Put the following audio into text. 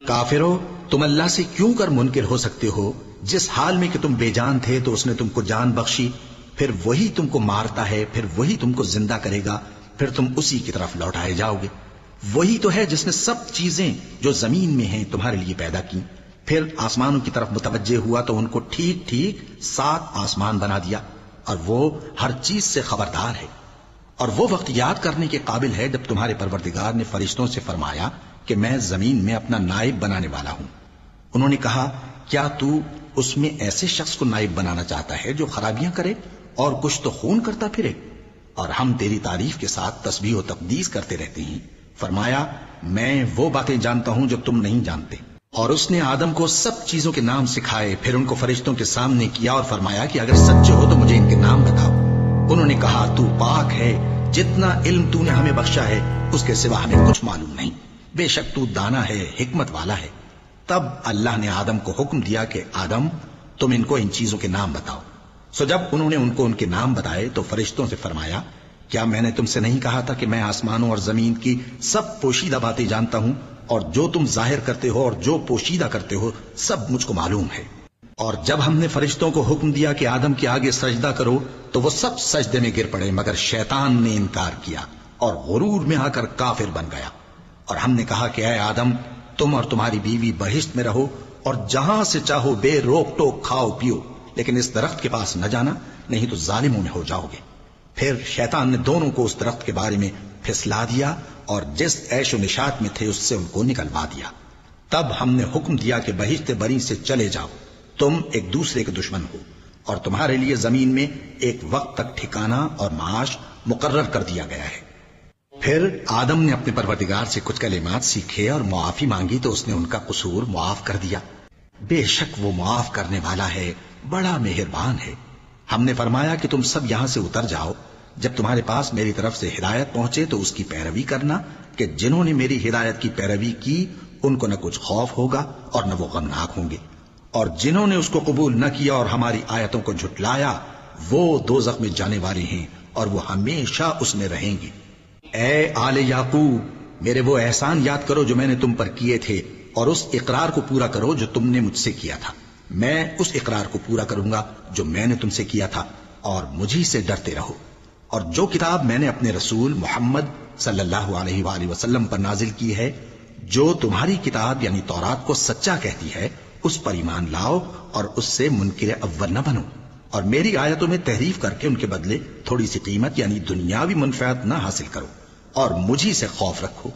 کافرو، تم اللہ سے کیوں کر منکر ہو سکتے ہو؟ جس حال میں کہ تم بے جان تھے تو اس نے تم کو جان بخشی، پھر وہی تم کو مارتا ہے، پھر وہی تم کو زندہ کرے گا، پھر تم اسی کی طرف لوٹائے جاؤ گے۔ وہی تو ہے جس نے سب چیزیں جو زمین میں ہیں تمہارے لیے پیدا کی، پھر آسمانوں کی طرف متوجہ ہوا تو ان کو ٹھیک ٹھیک 7 آسمان بنا دیا، اور وہ ہر چیز سے خبردار ہے۔ اور وہ وقت یاد کرنے کے قابل ہے جب تمہارے پروردگار نے فرشتوں سے فرمایا کہ میں زمین میں اپنا نائب بنانے والا ہوں۔ انہوں نے کہا، کیا تو اس میں ایسے شخص کو نائب بنانا چاہتا ہے جو خرابیاں کرے اور کچھ تو خون کرتا پھرے؟ اور ہم تیری تعریف کے ساتھ تسبیح و تقدیس کرتے رہتے ہیں۔ فرمایا، میں وہ باتیں جانتا ہوں جو تم نہیں جانتے۔ اور اس نے آدم کو سب چیزوں کے نام سکھائے، پھر ان کو فرشتوں کے سامنے کیا اور فرمایا کہ اگر سچے ہو تو مجھے ان کے نام بتاؤ۔ انہوں نے کہا، تو پاک ہے، جتنا علم تو نے ہمیں بخشا ہے اس کے سوا ہمیں کچھ معلوم نہیں، بے شک تو دانا ہے، حکمت والا ہے۔ تب اللہ نے آدم کو حکم دیا کہ آدم، تم ان کو ان چیزوں کے نام بتاؤ۔ سو جب انہوں نے ان کو ان کے نام بتائے تو فرشتوں سے فرمایا، کیا میں نے تم سے نہیں کہا تھا کہ میں آسمانوں اور زمین کی سب پوشیدہ باتیں جانتا ہوں، اور جو تم ظاہر کرتے ہو اور جو پوشیدہ کرتے ہو سب مجھ کو معلوم ہے۔ اور جب ہم نے فرشتوں کو حکم دیا کہ آدم کے آگے سجدہ کرو تو وہ سب سجدے میں گر پڑے، مگر شیطان نے انکار کیا اور غرور میں آ کر کافر بن گیا۔ اور ہم نے کہا کہ اے آدم، تم اور تمہاری بیوی بہشت میں رہو اور جہاں سے چاہو بے روک ٹوک کھاؤ پیو، لیکن اس درخت کے پاس نہ جانا، نہیں تو ظالموں میں ہو جاؤ گے۔ پھر شیطان نے دونوں کو اس درخت کے بارے میں پھسلا دیا اور جس عیش و نشاط میں تھے اس سے ان کو نکلوا دیا۔ تب ہم نے حکم دیا کہ بہشت بری سے چلے جاؤ، تم ایک دوسرے کے دشمن ہو، اور تمہارے لیے زمین میں ایک وقت تک ٹھکانہ اور معاش مقرر کر دیا گیا ہے۔ پھر آدم نے اپنے پروردگار سے کچھ کلمات سیکھے اور معافی مانگی تو اس نے ان کا قصور معاف کر دیا۔ بے شک وہ معاف کرنے والا ہے، بڑا مہربان ہے۔ ہم نے فرمایا کہ تم سب یہاں سے اتر جاؤ، جب تمہارے پاس میری طرف سے ہدایت پہنچے تو اس کی پیروی کرنا، کہ جنہوں نے میری ہدایت کی پیروی کی ان کو نہ کچھ خوف ہوگا اور نہ وہ غمناک ہوں گے، اور جنہوں نے اس کو قبول نہ کیا اور ہماری آیتوں کو جھٹلایا وہ دوزخ میں جانے والے ہیں اور وہ ہمیشہ اس میں رہیں گے۔ اے آل یعقوب، میرے وہ احسان یاد کرو جو میں نے تم پر کیے تھے، اور اس اقرار کو پورا کرو جو تم نے مجھ سے کیا تھا۔ میں اس اقرار کو پورا کروں گا جو میں نے تم سے کیا تھا، اور مجھی سے ڈرتے رہو۔ اور جو کتاب میں نے اپنے رسول محمد صلی اللہ علیہ وآلہ وسلم پر نازل کی ہے، جو تمہاری کتاب یعنی تورات کو سچا کہتی ہے، اس پر ایمان لاؤ اور اس سے منکر اول نہ بنو، اور میری آیتوں میں تحریف کر کے ان کے بدلے تھوڑی سی قیمت یعنی دنیاوی منفعت نہ حاصل کرو، اور مجھی سے خوف رکھو۔